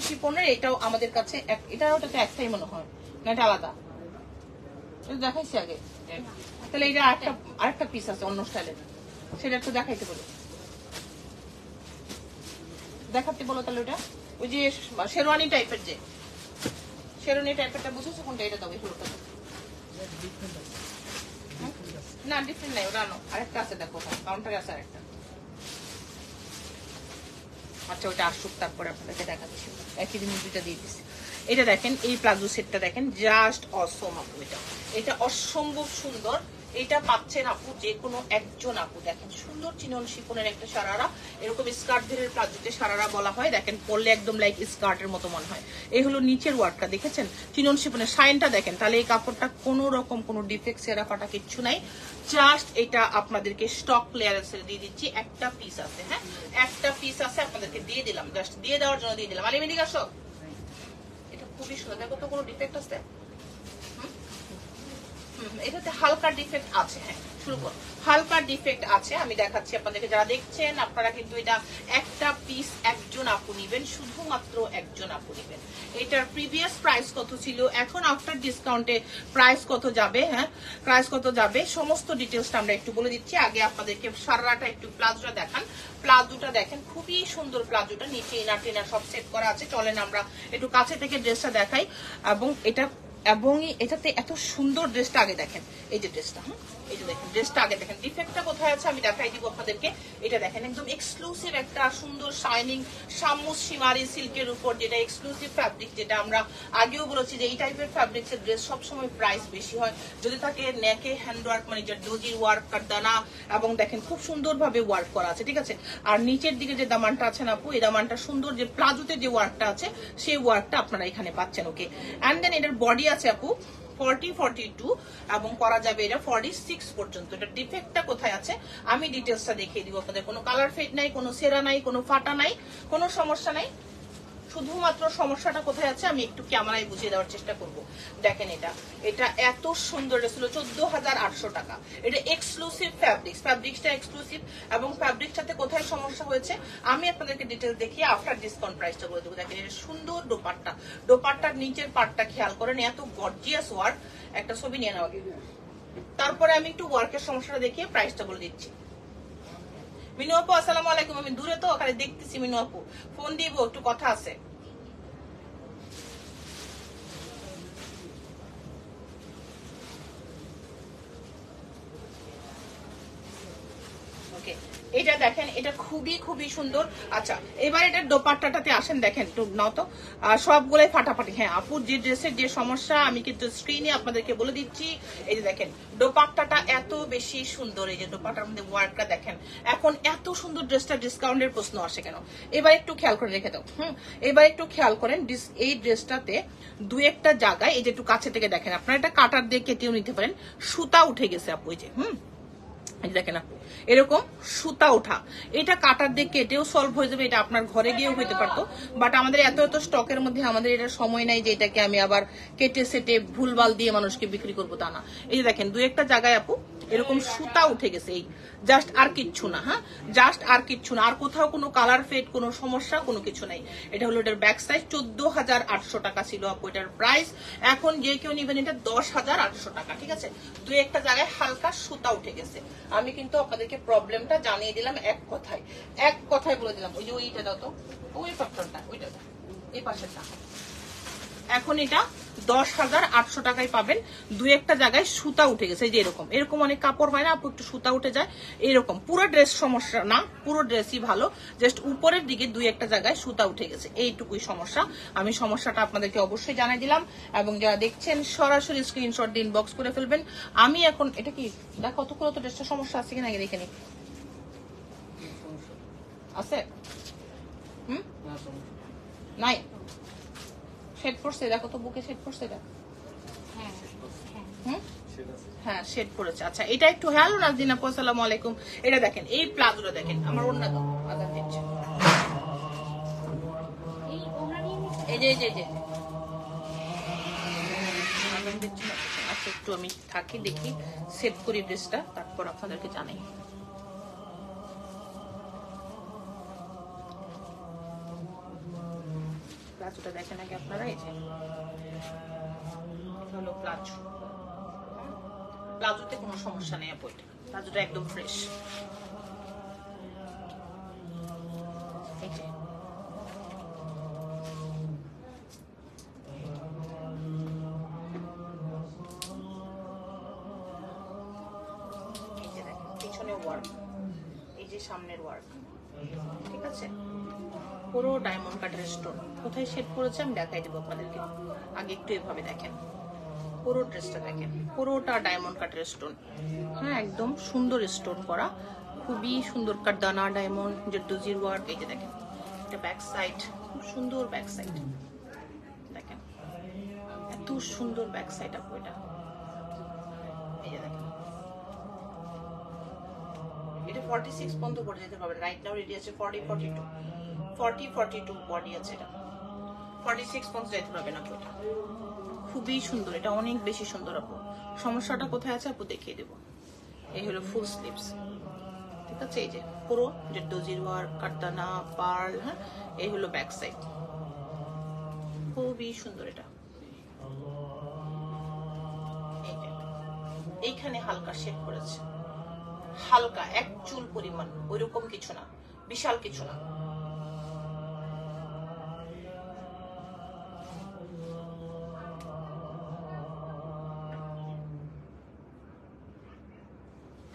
শিপনের। এটাও আমাদের কাছে, এটাও ওটাতে একটাই মনে হয় না, এটা আলাদা, দেখাইছি আগে। তাহলে এটা আরেকটা পিস আছে অন্য স্টাইলের, সেটা একটু দেখাইতে বলো, দেখাতে বলো। তাহলে ওটা ওই যে শেরওয়ানি টাইপের, যে শেরওয়ানি টাইপেরটা বুঝেছো কোনটা? এটা দাও, এই হলোটা না, ডিফারেন্ট নাই, ওটা আরেকটা আছে, দেখো কাউন্টারে আছে আরেকটা। আচ্ছা ওটা আসুক, তারপরে আপনাদেরকে দেখাচ্ছি। একই দিন দুইটা দিয়ে দিচ্ছি। এটা দেখেন, এই প্লাজো সেটটা দেখেন, জাস্ট অসম আপু। এটা অসম্ভব সুন্দর। এটা পাচ্ছেন আপু যে কোনো একজন আপু। দেখেন সুন্দর চিনন শিপনের একটা সারারা, এরকম স্কার্ট ঘেরের প্লাজোতে সারারা বলা হয়। দেখেন পরলে একদম লাইক স্কার্টের মতো মনে হয়। এই হলো নিচের ওয়ার্কটা, দেখেছেন চিনন শিপনের শাইনটা দেখেন। তাহলে এই কাপড়টা কোনো রকম কোনো ডিফেক্ট সেরা ফাটা কিচ্ছু নাই, জাস্ট এটা আপনাদেরকে স্টক ক্লিয়ারেন্সে দিয়ে দিচ্ছি। একটা পিস আছে, হ্যাঁ একটা পিস আছে, আপনাদেরকে দিয়ে দিলাম, জাস্ট দিয়ে দেওয়ার জন্য দিয়ে দিলাম। আলিম এদিকে আসো, এটা খুবই সুন্দর। দেখো তো কোনো ডিফেক্ট আছে? এটাতে হালকা ডিফেক্ট আছে, হ্যাঁ শুরু করো। হালকা ডিফেক্ট আছে, আমি দেখাচ্ছি আপনাদেরকে। যারা দেখছেন আপনারা কিন্তু এটা একটা পিস একজন আপু নিবেন, শুধুমাত্র একজন আপু নিবেন। এটার প্রিভিয়াস প্রাইস কত ছিল, এখন আফটার ডিসকাউন্টে প্রাইস কত যাবে, হ্যাঁ প্রাইস কত যাবে সমস্ত ডিটেলসটা আমরা একটু বলে দিচ্ছি। আগে আপনাদেরকে সারাটা একটু প্লাজোটা দেখান। প্লাজোটা দেখেন খুবই সুন্দর প্লাজোটা, নিচে ইনার টিনার সব সেট করা আছে। চলেন আমরা একটু কাছে থেকে ড্রেসটা দেখাই। এবং এটাতে এত সুন্দর ড্রেসটা আগে দেখেন, এই যে ড্রেসটা, এই যে দেখেন ড্রেসটা আগে দেখেন, ডিফেক্টটা কোথায় আছে আমি দেখাই দিব আপনাদেরকে। এটা দেখেন একদম এক্সক্লুসিভ একটা সুন্দর শাইনিং শামুস শিমারি সিল্কের উপর, যেটা এক্সক্লুসিভ ফ্যাব্রিক, যেটা আমরা আগেও বলেছি যে এই টাইপের ফ্যাব্রিক্সের ড্রেস সবসময় প্রাইস বেশি হয় যদি থাকে নেকে হ্যান্ডওয়ার্ক, মানে যে ডোজি ওয়ার্ক, কারদানা, এবং দেখেন খুব সুন্দরভাবে ওয়ার্ক করা আছে। ঠিক আছে, আর নিচের দিকে যে দামানটা আছে না আপু, এই দামানটা সুন্দর, যে প্লাজোতে যে ওয়ার্কটা আছে সেই ওয়ার্কটা আপনারা এখানে পাচ্ছেন। ওকে, অ্যান্ড দেন এটার বডি আছে আপু, 40-42 এবং করা যাবে এটা 46 পর্যন্ত। এটা ডিফেক্টটা কোথায় আছে আমি ডিটেলসটা দেখিয়ে দিব আপনাদের। কোনো কালার ফেড নাই, কোনো সেরা নাই, কোনো ফাটা নাই, কোনো সমস্যা নাই। শুধুমাত্র সমস্যাটা কোথায় আছে আমি একটু ক্যামেরায় বুঝিয়ে দেওয়ার চেষ্টা করব। দেখেন এটা এত সুন্দর ছিল 14,800 টাকা। এটা এক্সক্লুসিভ ফ্যাব্রিক্সটা এক্সক্লুসিভ এবং ফ্যাব্রিকটাতে কোথায় সমস্যা হয়েছে আমি আপনাদেরকে ডিটেলস দেখিয়ে আফটার ডিসকাউন্ট প্রাইসটা বলে দেবো। দেখেন এটা সুন্দর দোপাট্টার নিচের পার্টটা খেয়াল করেন, এত গর্জিয়াস ওয়ার্ক। একটা ছবি নিয়ে নেওয়া, তারপরে আমি একটু ওয়ার্কের সমস্যাটা দেখিয়ে প্রাইসটা বলে দিচ্ছি। মিনু আপু আসসালামু আলাইকুম। আমি দূরে তো ওখানে দেখতেছি মিনু আপু, ফোন দিব, একটু কথা আছে। ওকে, এটা দেখেন এটা খুবই খুবই সুন্দর। আচ্ছা এবার এটার দোপাট্টাটাতে আসেন, দেখেন একটু নাও তো, সবগুলোই ফাটাফাটি। হ্যাঁ আপুর যে ড্রেসের যে সমস্যা আমি কিন্তু স্ক্রিনে আপনাদেরকে বলে দিচ্ছি। এই যে দেখেন দোপাট্টাটা এত বেশি সুন্দর, এই যে দোপাট্টার মধ্যে ওয়ার্কটা দেখেন। এখন এত সুন্দর ড্রেসটা ডিসকাউন্টের প্রশ্ন আসে কেন, এবার একটু খেয়াল করে রেখে দাও। এবার একটু খেয়াল করেন এই ড্রেসটাতে দু একটা জায়গায় এই যে একটু কাছে থেকে দেখেন, আপনারা এটা কাটার দিয়ে কেটেও নিতে পারেন, সুতা উঠে গেছে আপু। এই যে দেখেন আপু এরকম সুতা ওঠা, এটা কাটার দিয়ে কেটেও সলভ হয়ে যাবে, এটা আপনার ঘরে গিয়েও হইতে পারতো। বাট আমাদের এত স্টকের মধ্যে আমাদের এটা সময় নাই যে এটাকে আমি আবার কেটে সেটে ভুলভাল দিয়ে মানুষকে বিক্রি করবো, তা না। এই যে দেখেন দু একটা জায়গায় আপু এরকম সুতা উঠে গেছে, এই জাস্ট আর কিচ্ছু না। জাস্ট আর কিচ্ছু না, আর কোথাও কোনো কালার ফেড কোনো সমস্যা কোনো কিছু নাই। এটা হলো এটার ব্যাক সাইজ। 14,800 টাকা ছিল আপু এটার প্রাইস। এখন যে কেউ নিবেন এটা 10,800 টাকা। ঠিক আছে, দু একটা জায়গায় হালকা সুতা উঠে গেছে, আমি কিন্তু আপনাদেরকে প্রবলেমটা জানিয়ে দিলাম এক কথায় বলে দিলাম। ওই যে ওইটা দাও তো, ওই পাত্রটা, ওইটা এই পাশেরটা। এখন এটা 10,800 টাকায় পাবেন। দু একটা জায়গায় সুতা উঠে গেছে, এই যে এরকম অনেক কাপড় হয় না আপু একটু সুতা উঠে যায়, এরকম। পুরো ড্রেস সমস্যা না, পুরো ড্রেসই ভালো, জাস্ট উপরের দিকে দুই একটা জায়গায় সুতা উঠে গেছে, এইটুকুই সমস্যা। আমি সমস্যাটা আপনাদেরকে অবশ্যই জানাই দিলাম এবং যারা দেখছেন সরাসরি স্ক্রিনশট দিয়ে ইনবক্স করে ফেলবেন। আমি এখন এটা কি দেখো কতগুলো তো ড্রেসটা সমস্যা আছে কিনা দেখে নি, আছে নাই শেড পড়ছে, দেখো তো বুকে শেড পড়ছে, এটা হ্যাঁ শেড পড়েছে। আচ্ছা এটা একটু হ্যালো নাজদিন আপু আসসালামু আলাইকুম। এটা দেখেন এই প্লাজোটা দেখেন, আমার অন্য তো আজান দিচ্ছে, এই যে আজান দিচ্ছে। আচ্ছা একটু আমি থাকি দেখি সেভ করি ড্রেসটা, তারপর আপনাদেরকে জানাই। প্লাজোটা দেখেন আগে আপনারা, এই যে হলো প্লাজো, প্লাজোতে কোনো সমস্যা নেই আপু, এটা প্লাজোটা একদম ফ্রেশ। এই যে পিছনে ওয়ার্ক, এই যে সামনের ওয়ার্ক, ঠিক আছে, পুরো ডায়মন্ড কাটের স্টোন। কোথায় শেড করেছে আমি দেখাই দেবো আপনাদেরকে, আগে একটু এভাবে দেখেন পুরো ড্রেসটা দেখেন, পুরোটা ডায়মন্ড কাটের স্টোন। হ্যাঁ একদম সুন্দর স্টোন করা, খুবই সুন্দর কাটদানা ডায়মন্ড জেডুজির ওয়ার্ক। এই যে দেখেন এটা ব্যাক সাইড, খুব সুন্দর ব্যাক সাইড, দেখেন এত সুন্দর ব্যাক সাইড আপু এটা। এই যে দেখেন এটা 46 পর্যন্ত পড়ে যেতে পারবেন, রাইট নাও রেডি আছে 40-42 বডি আছে, এটা 46 পর্যন্ত যেতে পারবেন আপু। এটা খুবই সুন্দর, এটা অনেক বেশি সুন্দর আপু। সমস্যাটা কোথায় আছে আপু দেখিয়ে দেবো। এই হলো ফুল স্লিভস, ঠিক আছে, এই যে পুরো যে ডোজির ওয়ার্ক কাটদানা পার্ল। হ্যাঁ এই হলো ব্যাক সাইড, খুবই সুন্দর এটা। এইখানে হালকা শেড করেছে, হালকা এক চুল পরিমাণ, ওইরকম কিছু না, বিশাল কিছু না।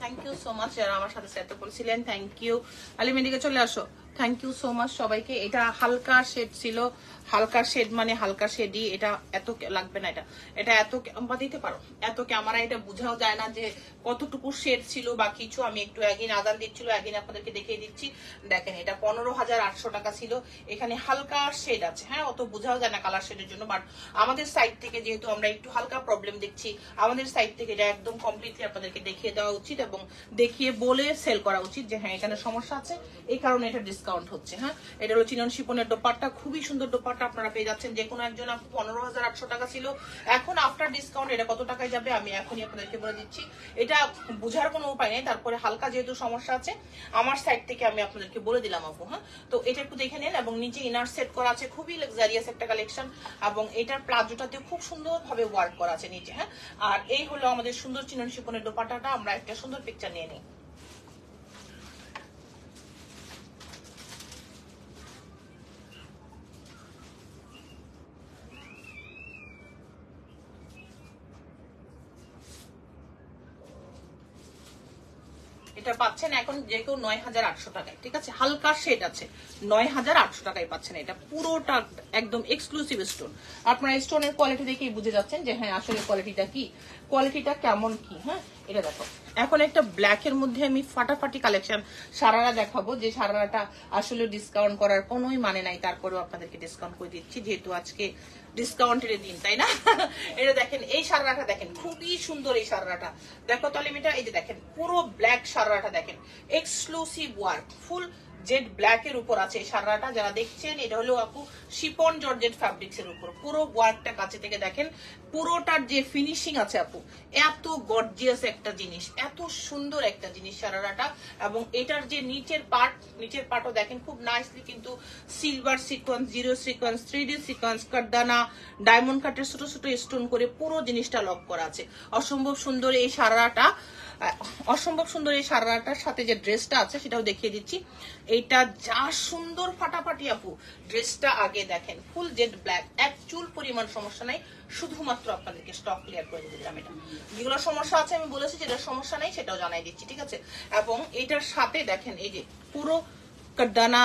থ্যাংক ইউ সো মাচ যারা আমার সাথে সেট করেছিলেন, থ্যাংক ইউ। আলিম এদিকে চলে আসো, থ্যাংক ইউ সো মাচ সবাইকে। এটা হালকা শেড ছিল, হালকা শেড মানে হালকা শেডই, এটা এত লাগবে না, এটা এত দিতে পারো, এত ক্যামেরা এটা বোঝাও যায় না যে কতটুকু শেড ছিল বা কিছু। আমি একটু একদিন আদান দিচ্ছিল, একদিন আপনাদেরকে দেখিয়ে দিচ্ছি। দেখেন এটা 15,800 টাকা ছিল। এখানে হালকা শেড আছে, হ্যাঁ অত বোঝাও যায় না কালার শেডের জন্য, বাট আমাদের সাইড থেকে যেহেতু আমরা একটু হালকা প্রবলেম দেখছি, আমাদের সাইড থেকে এটা একদম কমপ্লিটলি আপনাদেরকে দেখিয়ে দেওয়া উচিত এবং দেখিয়ে বলে সেল করা উচিত যে হ্যাঁ এখানে সমস্যা আছে, এই কারণে এটা ডিসকাউন্ট হচ্ছে। হ্যাঁ এটা হলো চিনন শিপনের দোপাট্টা, খুবই সুন্দর দোপাট্টা আপনারা পেয়ে যাচ্ছেন। যে কোনো একজন আপু 15,800 টাকা ছিল, এখন আফটার ডিসকাউন্ট এটা কত টাকায় যাবে আমি এখনই আপনাদেরকে বলে দিচ্ছি। এটা বোঝার কোনো উপায় নেই, তারপরে হালকা যেহেতু সমস্যা আছে আমার সাইড থেকে আমি আপনাদেরকে বলে দিলাম আপু। হ্যাঁ তো এটা একটু দেখে নেন, এবং নিচে ইনার সেট করা আছে, খুবই লাক্সারিয়াস একটা কালেকশন, এবং এটার প্লাজোটাতে খুব সুন্দর ভাবে ওয়ার্ক করা আছে নিচে। হ্যাঁ আর এই হলো আমাদের সুন্দর চিনন শিপনের দোপাট্টাটা। আমরা একটা সুন্দর পিকচার নিয়ে নিই। এটা পাচ্ছেন এখন যে কেউ 9,800 টাকায়, ঠিক আছে, হালকা শেড আছে, 9,800 টাকায় পাচ্ছেন। এটা পুরোটা একদম এক্সক্লুসিভ স্টোন। আপনারা স্টোনের কোয়ালিটি দেখেই বুঝে যাচ্ছেন যে হ্যাঁ আসলে কোয়ালিটিটা কি, কোয়ালিটিটা কেমন কি। হ্যাঁ এটা দেখো, এখন একটা ব্ল্যাক এর মধ্যে আমি ফাটাফাটি কালেকশন সারারা দেখাবো, যে সারারাটা আসলে ডিসকাউন্ট করার কোনোই মানে নাই, তারপরেও আপনাদেরকে ডিসকাউন্ট করে দিচ্ছি যেহেতু আজকে ডিসকাউন্টের দিন, তাই না? এটা দেখেন, এই সারারাটা দেখেন, খুবই সুন্দর এই সারারাটা। দেখো তাহলে এটা, এই যে দেখেন পুরো ব্ল্যাক সারারাটা দেখেন, exclusive work, full jet black এর উপর আছে এই সারারাটা। যারা দেখছেন এটা হলো আপু শিপন জর্জেট ফ্যাব্রিক্স এর উপর, পুরো ওয়ার্কটা কাছে থেকে দেখেন, পুরোটার যে ফিনিশিং আছে আপু, এত গর্জিয়াস একটা জিনিস, এত সুন্দর একটা জিনিস সারারাটা। এবং এটার যে নিচের পার্টও দেখেন খুব নাইসলি কিন্তু silver sequence, zero sequence, 3D sequence, কাটদানা, ডায়মন্ড কাটের ছোট ছোট স্টোন করে পুরো জিনিসটা লক করা আছে। অসম্ভব সুন্দর এই সারারাটা, অসম্ভব সুন্দর এই সারারাটার সাথে যে ড্রেসটা আছে সেটাও দেখিয়ে দিচ্ছি। এইটা যা সুন্দর ফাটাফাটি আপু, ড্রেসটা আগে দেখেন, ফুল জেড ব্ল্যাক, এক চুল পরিমাণ সমস্যা নাই, শুধুমাত্র আপনাদেরকে স্টক ক্লিয়ার করে দিলাম। এটা যেগুলো সমস্যা আছে আমি বলেছি, যেটা সমস্যা নাই সেটাও জানাই দিচ্ছি, ঠিক আছে। এবং এটার সাথে দেখেন এই যে পুরো কাটদানা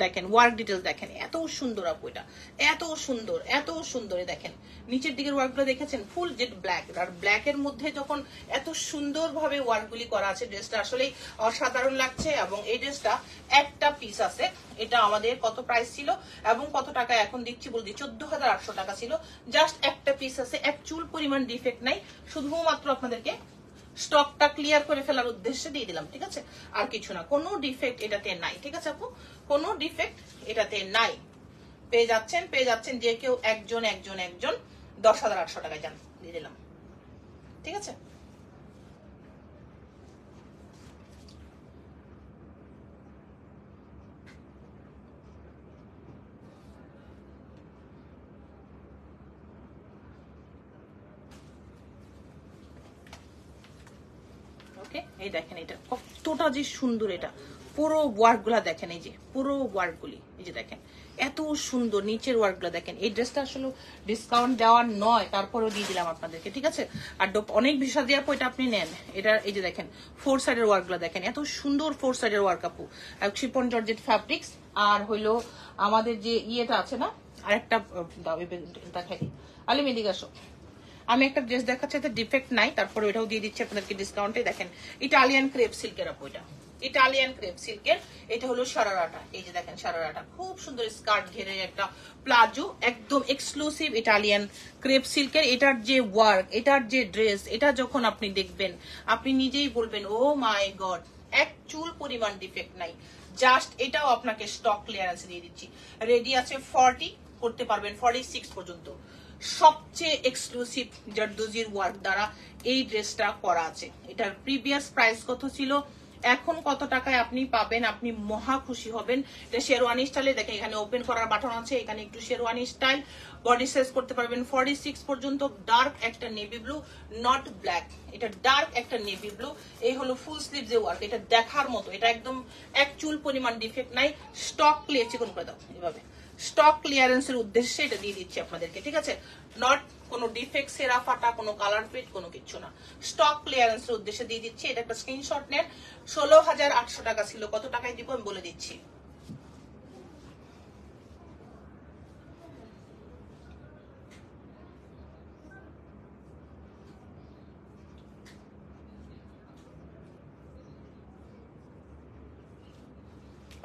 দেখেন, ওয়ার্ক ডিটেলস দেখেন, এত সুন্দর আপু, এটা এত সুন্দর, এত সুন্দর। দেখেন নিচের দিকের ওয়ার্কগুলো দেখেছেন, ফুল জেড ব্ল্যাক, আর ব্ল্যাক এর মধ্যে যখন এত সুন্দর ভাবে ওয়ার্কগুলি করা আছে, ড্রেসটা আসলেই অসাধারণ লাগছে। এবং এই ড্রেসটা একটা পিস আছে, এটা আমাদের কত প্রাইস ছিল এবং কত টাকা এখন দিচ্ছি বলছি, 14,800 টাকা ছিল। জাস্ট একটা পিস আছে, এক চুল পরিমাণ ডিফেক্ট নাই, শুধুমাত্র আপনাদেরকে স্টকটা ক্লিয়ার করে ফেলার উদ্দেশ্যে দিয়ে দিলাম, ঠিক আছে, আর কিছু না, কোনো ডিফেক্ট এটাতে নাই, ঠিক আছে আপু, কোনো ডিফেক্ট এটাতে নাই। পেয়ে যাচ্ছেন যে কেউ একজন 10,800 টাকায় যান, দিয়ে দিলাম, ঠিক আছে। এই দেখেন এটা কতটা যে সুন্দর, এটা পুরো ওয়ার্ক গুলা দেখেন, এই যে পুরো ওয়ার্ক গুলি, এই যে দেখেন এত সুন্দর, নিচের ওয়ার্ক গুলা দেখেন। এই ড্রেসটা আসলে ডিসকাউন্ট দেওয়ার নয়, তারপরেও দিয়ে দিলাম আপনাদেরকে, ঠিক আছে। আর অনেক ভিসা দেওয়ার পর এটা আপনি নেন। এটা এই যে দেখেন ফোর সাইডের ওয়ার্ক গুলা দেখেন, এত সুন্দর ফোর সাইডের ওয়ার্ক আপু, শিপন জর্জেট ফ্যাব্রিক্স। আর হইলো আমাদের যে ইয়েটা আছে না, আরেকটা দেখাই আলিমেদিকে আসো, আমি একটা ড্রেস দেখাচ্ছি, এতে ডিফেক্ট নাই, তারপরে ওইটাও দিয়ে দিচ্ছি আপনাদেরকে ডিসকাউন্টে। দেখেন ইটালিয়ান ক্রেপ সিল্কের আপু, এটা ইটালিয়ান ক্রেপ সিল্কের, এটা হলো সারারাটা, এই যে দেখেন সারারাটা খুব সুন্দর স্কার্ট ঘেরে একটা প্লাজো, একদম এক্সক্লুসিভ ইটালিয়ান ক্রেপ সিল্কের। এটার যে ওয়ার্ক, এটার যে ড্রেস, এটা যখন আপনি দেখবেন আপনি নিজেই বলবেন ও মাই গড, এক চুল পরিমাণ ডিফেক্ট নাই। জাস্ট এটাও আপনাকে স্টক ক্লিয়ারেন্স দিয়ে দিচ্ছি, রেডি আছে 40, করতে পারবেন 46 পর্যন্ত। সবচেয়ে এক্সক্লুসিভ জারদোজির ওয়ার্ক দ্বারা এই ড্রেসটা করা আছে। এটার প্রিভিয়াস প্রাইস কত ছিল, এখন কত টাকায় আপনি পাবেন, আপনি মহা খুশি হবেন। এটা শেরওয়ানি স্টাইলে, দেখেন এখানে ওপেন করার বাটন আছে, এখানে একটু শেরওয়ানি স্টাইল, বডি সাইজ করতে পারবেন 46 পর্যন্ত। ডার্ক একটা নেভি ব্লু, নট ব্ল্যাক, এটা ডার্ক একটা নেভি ব্লু। এই হলো ফুল স্লিভ যে ওয়ার্ক, এটা দেখার মতো, এটা একদম এক চুল পরিমাণ ডিফেক্ট নাই। স্টক ক্লিয়ার, চিকন করে দাও এভাবে, স্টক ক্লিয়ারেন্সের উদ্দেশ্যে এটা দিয়ে দিচ্ছি আপনাদেরকে, ঠিক আছে। নট কোনো ডিফেক্ট, সেরা ফাটা, কোনো কালার ফিট, কোনো কিছু না, স্টক ক্লিয়ারেন্সের উদ্দেশ্যে দিয়ে দিচ্ছি। এটা একটা স্ক্রিনশট নেন। 16,800 টাকা ছিল, কত টাকায় দিব আমি বলে দিচ্ছি।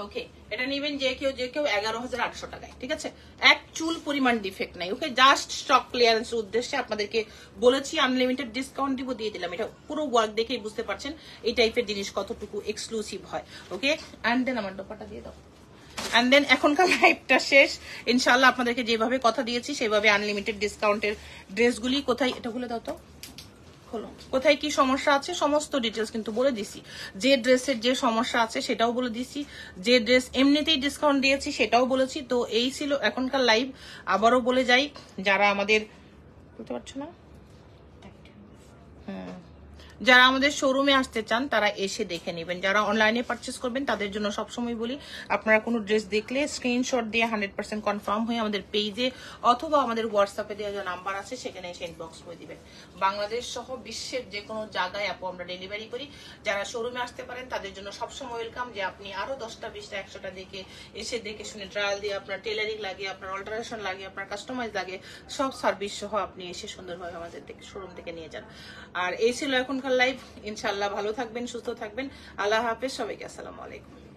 ওকে, এটা নেবেন যে কেউ 11,800 টাকায়, ঠিক আছে? এক চুল পরিমাণ ডিফেক্ট নাই। ওকে, জাস্ট স্টক ক্লিয়ারেন্সের উদ্দেশ্যে আপনাদেরকে বলেছি আনলিমিটেড ডিসকাউন্ট দিয়ে দিলাম। এটা পুরো ওয়ার্ক দেখেই বুঝতে পারছেন এই টাইপের জিনিস কতটুকু এক্সক্লুসিভ হয়। ওকে, অ্যান্ড দেন আমার দোপাটা দিয়ে দাও। অ্যান্ড দেন এখনকার লাইভটা শেষ। ইনশাল্লাহ আপনাদেরকে যেভাবে কথা দিয়েছি সেভাবে আনলিমিটেড ডিসকাউন্টের ড্রেসগুলি কোথায়, এটা খুলে দাও তো, কোথায় কি সমস্যা আছে সমস্ত ডিটেলস কিন্তু বলে দিছি। যে ড্রেসের যে সমস্যা আছে সেটাও বলে দিছি, যে ড্রেস এমনিতেই ডিসকাউন্ট দিয়েছি সেটাও বলেছি। তো এই ছিল এখনকার লাইভ। আবারও বলে যাই, যারা আমাদের বুঝতে পারছো না, যারা আমাদের শোরুমে আসতে চান তারা এসে দেখে নেবেন। যারা অনলাইনে পারচেস করবেন তাদের জন্য সবসময় বলি, আপনারা কোনো ড্রেস দেখলে স্ক্রিনশট দিয়ে 100% কনফার্ম হয়ে আমাদের পেজে অথবা আমাদের হোয়াটসঅ্যাপে দেওয়া যে নাম্বার আছে সেখানে এসে ইনবক্স করে দিবেন। বাংলাদেশ সহ বিশ্বের যে কোনো জায়গায় আপু আমরা ডেলিভারি করি। যারা শোরুমে আসতে পারেন তাদের জন্য সবসময় ওয়েলকাম, যে আপনি আরো 10টা 20টা 100টা দেখে এসে দেখে শুনে ট্রায়াল দিয়ে আপনার টেলারিং লাগে, আপনার অল্টারেশন লাগে, আপনার কাস্টমাইজ লাগে, সব সার্ভিস সহ আপনি এসে সুন্দরভাবে আমাদের শোরুম থেকে নিয়ে যান। আর এই ছিল এখনকার লাইভ। ইনশাআল্লাহ ভালো থাকবেন, সুস্থ থাকবেন। আল্লাহ হাফেজ, সবাইকে আসসালামু আলাইকুম।